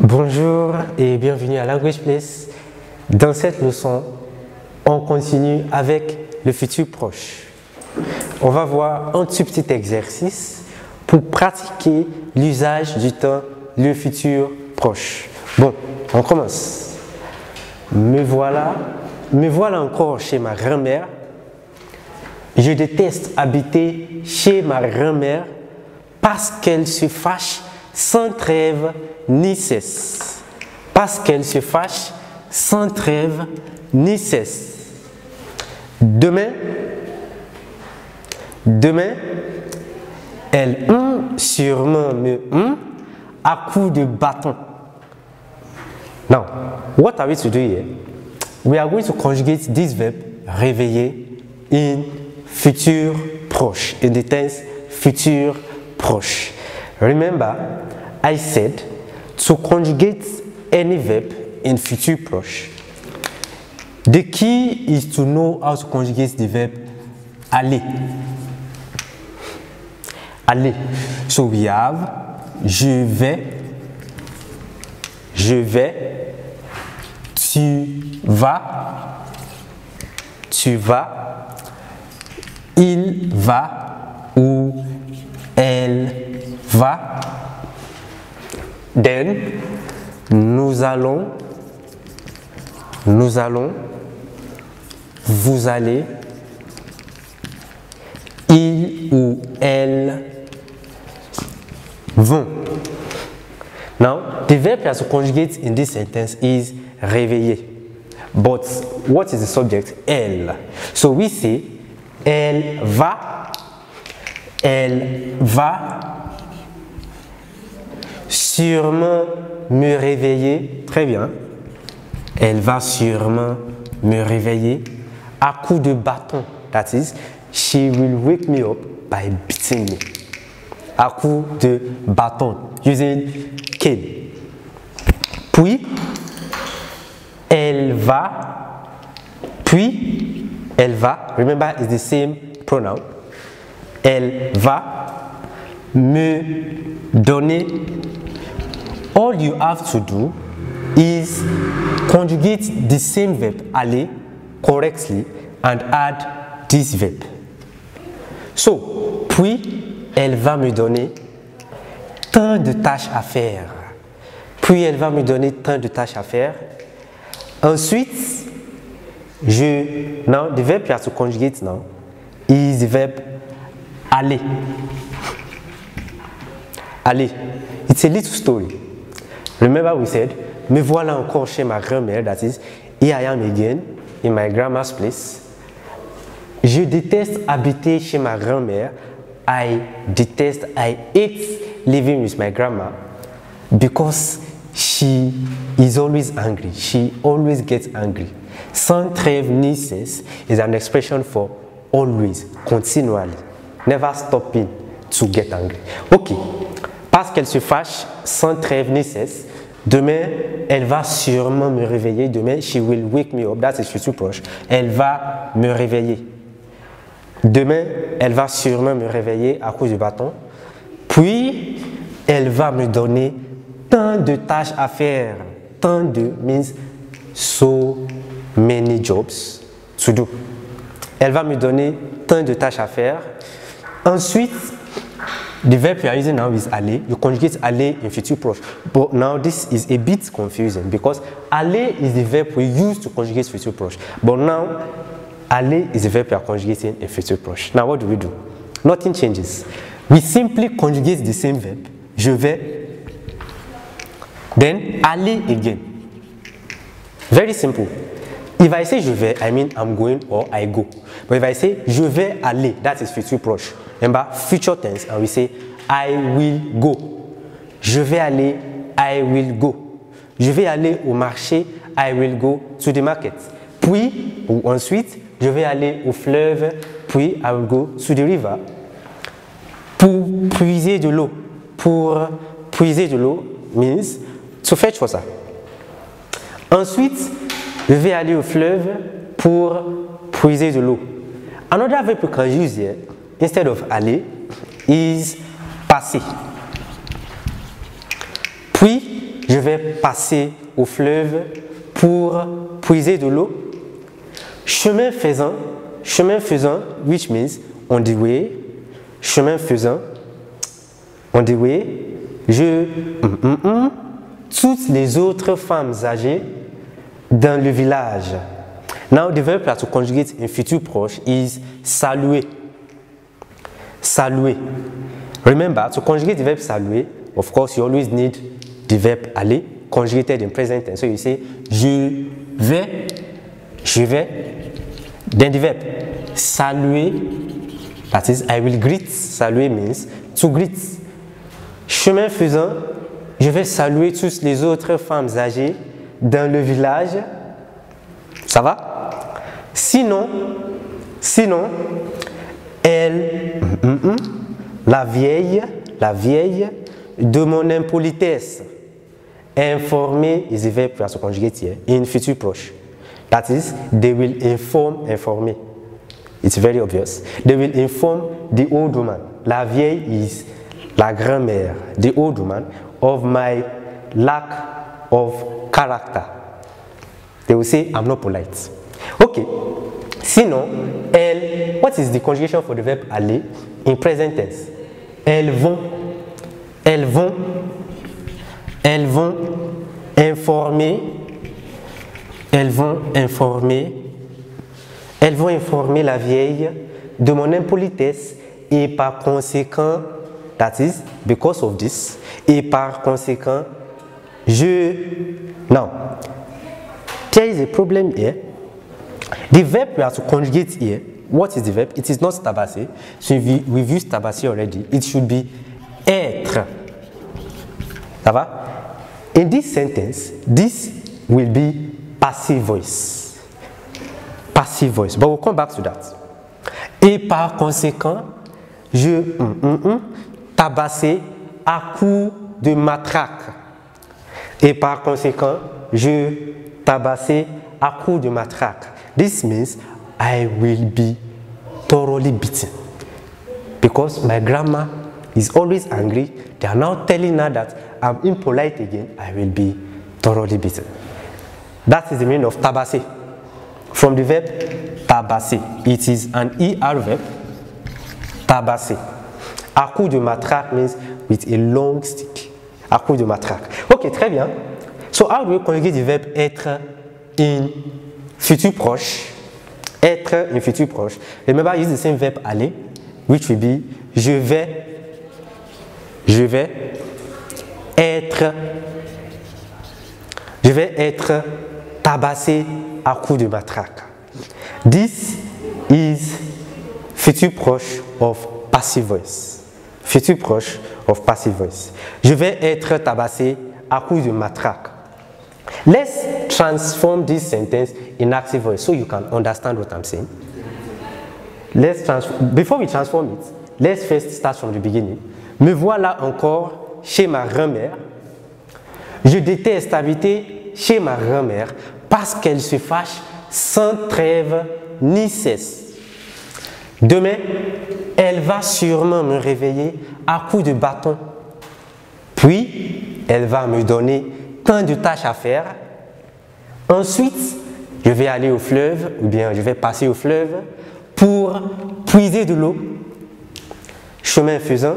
Bonjour et bienvenue à Language Place. Dans cette leçon, on continue avec le futur proche. On va voir un tout petit exercice pour pratiquer l'usage du temps le futur proche. Bon, on commence. Me voilà encore chez ma grand-mère. Je déteste habiter chez ma grand-mère parce qu'elle se fâche sans trêve ni cesse. Parce qu'elle se fâche sans trêve ni cesse. Demain, elle sûrement me à coups de bâton. Now, what are we to do here? We are going to conjugate this verb réveiller in future proche, in the tense future proche. Remember, I said to conjugate any verb in future proche, the key is to know how to conjugate the verb aller. Aller. So we have je vais, tu vas, il va ou elle va. Then, nous allons, vous allez, il ou elle vont. Now, the verb that to conjugate in this sentence is réveiller. But what is the subject? Elle. So we say, elle va sûrement me réveiller. Très bien. Elle va sûrement me réveiller à coups de bâton. That is, she will wake me up by beating me. À coups de bâton. Using cane. Puis, elle va. Remember, it's the same pronoun. Elle va me donner. All you have to do is conjugate the same verb aller correctly and add this verb. So, puis elle va me donner tant de tâches à faire. Puis elle va me donner tant de tâches à faire. Ensuite, now the verb you have to conjugate now is the verb aller. Aller. It's a little story. Remember we said, me voilà encore chez ma grand-mère, that is, here I am again in my grandma's place. Je déteste habiter chez ma grand-mère. I hate living with my grandma because she is always angry. She always gets angry. Sans trêve ni cesse is an expression for always, continually, never stopping to get angry. Okay. Parce qu'elle se fâche sans trêve ni cesse. Demain, elle va sûrement me réveiller. Demain, she will wake me up. That's futur proche. Elle va me réveiller. Demain, elle va sûrement me réveiller à cause du bâton. Puis, elle va me donner tant de tâches à faire. Tant de means so many jobs to do. Elle va me donner tant de tâches à faire. Ensuite, the verb you are using now is aller. You conjugate aller in future proche. But now this is a bit confusing because aller is the verb we use to conjugate future proche. But now, aller is the verb you are conjugating in future proche. Now what do? Nothing changes. We simply conjugate the same verb. Je vais. Then aller again. Very simple. If I say je vais, I mean I'm going or I go. But if I say je vais aller, that is futur proche. Remember, future tense, and we say I will go. Je vais aller, I will go. Je vais aller au marché, I will go to the market. Puis, ou ensuite, je vais aller au fleuve, puis I will go to the river. Pour puiser de l'eau. Pour puiser de l'eau means to fetch water. Ensuite, je vais aller au fleuve pour puiser de l'eau. Another verb we can use here instead of aller is passer. Puis, je je vais passer au fleuve pour puiser de l'eau. Chemin faisant, which means on the way, chemin faisant, on the way, toutes les autres femmes âgées dans le village. Now the verb to conjugate in future proche is saluer. Saluer. Remember, to conjugate the verb saluer, of course, you always need the verb aller, conjugated in present tense. So you say, je vais, then the verb saluer, that is, I will greet. Saluer means to greet. Chemin faisant, je vais saluer toutes les autres femmes âgées dans le village. Ça va? Sinon, elle, la vieille, de mon impolitesse, informer is a verb to conjugate here in future proche. That is, they will informer. It's very obvious. They will inform the old woman. La vieille is la grand-mère, the old woman, of my lack of character. They will say, I'm not polite. Okay. Sinon, elles, what is the conjugation for the verb aller in present tense? Elles vont informer la vieille de mon impolitesse et par conséquent, that is, because of this, et par conséquent, now, there is a problem here. The verb we have to conjugate here, what is the verb? It is not tabasser. So we've used tabasser already. It should be être. Ça va? In this sentence, this will be passive voice. Passive voice. But we'll come back to that. Et par conséquent, je tabasser à coups de matraque. Et par conséquent, je tabasser à coups de matraque. This means I will be thoroughly beaten. Because my grandma is always angry. They are now telling her that I'm impolite again. I will be thoroughly beaten. That is the meaning of tabasser. From the verb tabasser. It is an ER verb. Tabasser. À coup de matraque means with a long stick. À coup de matraque. Ok, très bien. So how do we conjugate the verb être in futur proche? Être in futur proche. Remember, I use the same verb aller, which will be je vais être tabassé à coups de matraque. This is futur proche of passive voice. Futur proche of passive voice. Je vais être tabassé à coups de matraque. Let's transform this sentence in active voice so you can understand what I'm saying. Before we transform it, let's first start from the beginning. Me voilà encore chez ma grand-mère. Je déteste habiter chez ma grand-mère parce qu'elle se fâche sans trêve ni cesse. Demain, elle va sûrement me réveiller à coups de bâton. Puis, elle va me donner tant de tâches à faire. Ensuite, je vais aller au fleuve, ou bien je vais passer au fleuve pour puiser de l'eau. Chemin faisant,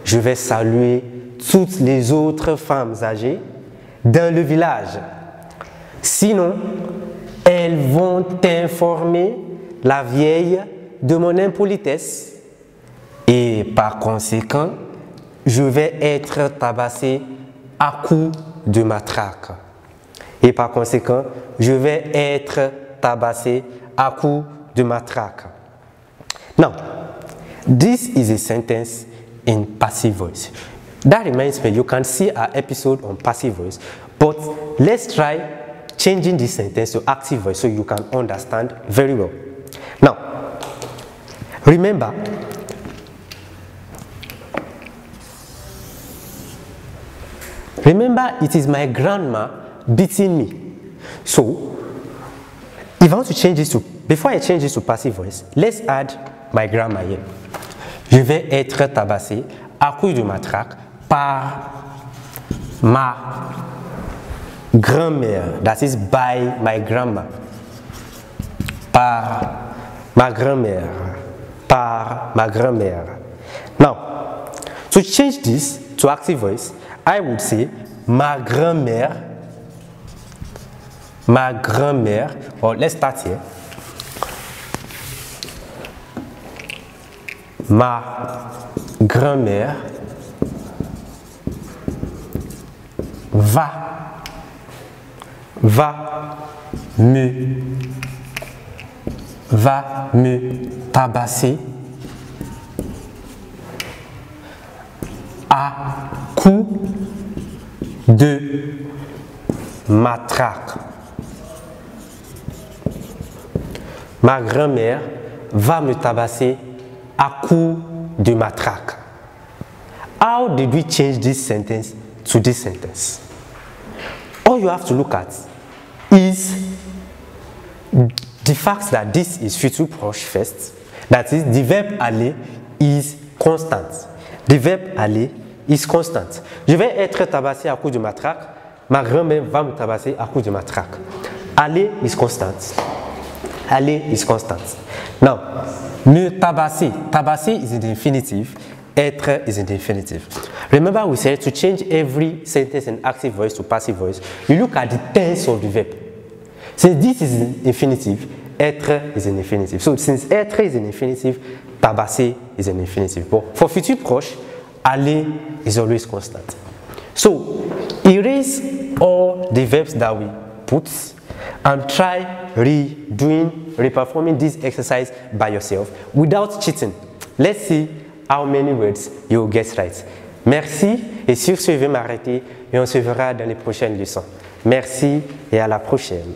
je vais saluer toutes les autres femmes âgées dans le village. Sinon, elles vont informer la vieille de mon impolitesse et par conséquent, je vais être tabassé à coups de matraque. Et par conséquent, je vais être tabassé à coups de matraque. Now, this is a sentence in passive voice. That reminds me, you can see our episode on passive voice, but let's try changing this sentence to active voice so you can understand very well. Now, remember, it is my grandma beating me. So, if I want to change this to, before I change this to passive voice, let's add my grandma here. Je vais être tabassé à coups de matraque par ma grand-mère, that is by my grandma. Par ma grand-mère. Par ma grand-mère. Now, to change this to active voice, I would say ma grand-mère, or let's start here. Ma grand-mère va me tabasser à coups de matraque. Ma grand-mère va me tabasser à coups de matraque. How did we change this sentence to this sentence? All you have to look at is the fact that this is futur proche first. That is, the verb aller is constant. The verb aller is constant. Je vais être tabassé à coups de matraque. Ma grand-mère va me tabasser à coups de matraque. Aller is constant. Aller is constant. Now, me tabasser. Tabasser is in the infinitive. Être is in the infinitive. Remember we said to change every sentence in active voice to passive voice, you look at the tense of the verb. Since this is in infinitive, être is an infinitive. So since être is an infinitive, tabasser is an infinitive. But for future proche, aller is always constant. So erase all the verbs that we put and try reperforming this exercise by yourself without cheating. Let's see how many words you will get right. Merci, et sur ce, je vais m'arrêter et on se verra dans les prochaines leçons. Merci et à la prochaine.